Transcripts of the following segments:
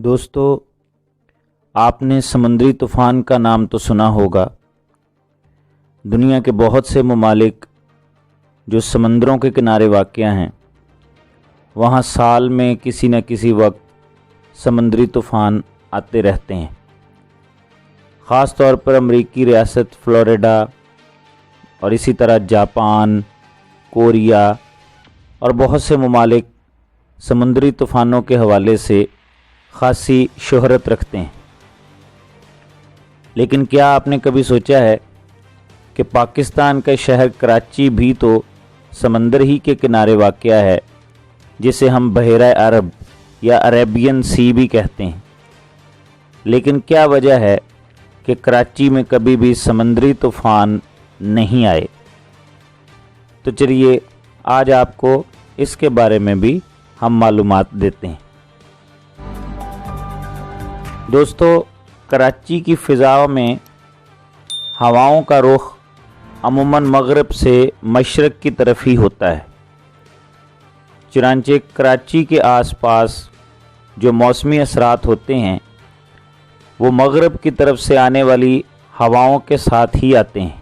دوستو، آپ نے سمندری طوفان کا نام تو سنا ہوگا۔ دنیا کے بہت سے ممالک جو سمندروں کے کنارے واقع ہیں، وہاں سال میں کسی نہ کسی وقت سمندری طوفان آتے رہتے ہیں۔ خاص طور پر امریکی ریاست فلوریڈا اور اسی طرح جاپان، کوریا اور بہت سے ممالک سمندری طوفانوں کے حوالے سے خاصی شہرت رکھتے ہیں۔ لیکن کیا آپ نے کبھی سوچا ہے کہ پاکستان کا شہر کراچی بھی تو سمندر ہی کے کنارے واقع ہے، جسے ہم بحیرہ عرب یا عربین سی بھی کہتے ہیں؟ لیکن کیا وجہ ہے کہ کراچی میں کبھی بھی سمندری طوفان نہیں آئے؟ تو چلیے آج آپ کو اس کے بارے میں بھی ہم معلومات دیتے ہیں۔ دوستو، کراچی کی فضا میں ہواؤں کا رخ عموماً مغرب سے مشرق کی طرف ہی ہوتا ہے۔ چنانچہ کراچی کے آس پاس جو موسمی اثرات ہوتے ہیں وہ مغرب کی طرف سے آنے والی ہواؤں کے ساتھ ہی آتے ہیں۔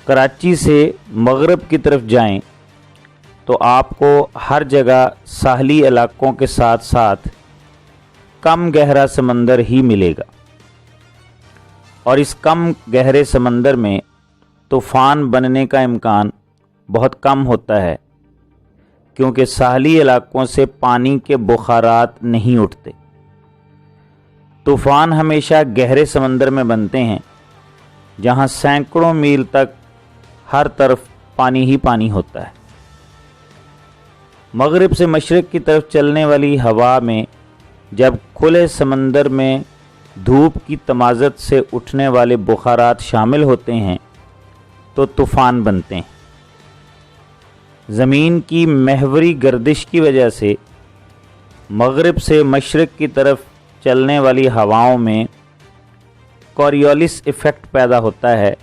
کراچی سے مغرب کی طرف جائیں تو آپ کو ہر جگہ ساحلی علاقوں کے ساتھ ساتھ کم گہرا سمندر ہی ملے گا، اور اس کم گہرے سمندر میں طوفان بننے کا امکان بہت کم ہوتا ہے، کیونکہ ساحلی علاقوں سے پانی کے بخارات نہیں اٹھتے۔ طوفان ہمیشہ گہرے سمندر میں بنتے ہیں، جہاں سینکڑوں میل تک ہر طرف پانی ہی پانی ہوتا ہے۔ مغرب سے مشرق کی طرف چلنے والی ہوا میں جب کھلے سمندر میں دھوپ کی تمازت سے اٹھنے والے بخارات شامل ہوتے ہیں تو طوفان بنتے ہیں۔ زمین کی محوری گردش کی وجہ سے مغرب سے مشرق کی طرف چلنے والی ہواؤں میں کوریولیس ایفیکٹ پیدا ہوتا ہے،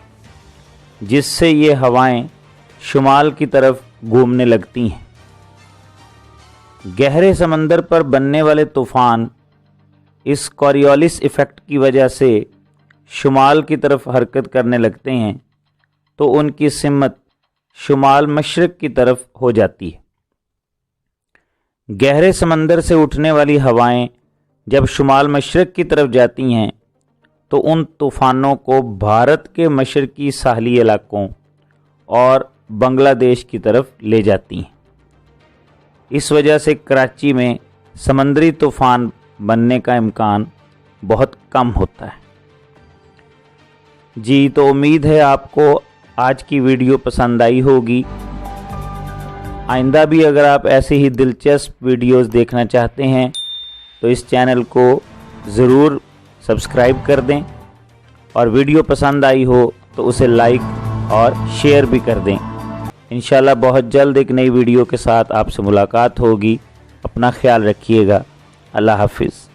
جس سے یہ ہوائیں شمال کی طرف گھومنے لگتی ہیں۔ گہرے سمندر پر بننے والے طوفان اس کوریولیس ایفیکٹ کی وجہ سے شمال کی طرف حرکت کرنے لگتے ہیں تو ان کی سمت شمال مشرق کی طرف ہو جاتی ہے۔ گہرے سمندر سے اٹھنے والی ہوائیں جب شمال مشرق کی طرف جاتی ہیں تو ان طوفانوں کو بھارت کے مشرقی ساحلی علاقوں اور بنگلہ دیش کی طرف لے جاتی ہیں۔ اس وجہ سے کراچی میں سمندری طوفان بننے کا امکان بہت کم ہوتا ہے۔ جی تو امید ہے آپ کو آج کی ویڈیو پسند آئی ہوگی۔ آئندہ بھی اگر آپ ایسی ہی دلچسپ ویڈیوز دیکھنا چاہتے ہیں تو اس چینل کو ضرور سبسکرائب کر دیں، اور ویڈیو پسند آئی ہو تو اسے لائک اور شیئر بھی کر دیں۔ انشاءاللہ بہت جلد ایک نئی ویڈیو کے ساتھ آپ سے ملاقات ہوگی۔ اپنا خیال رکھیے گا۔ اللہ حافظ۔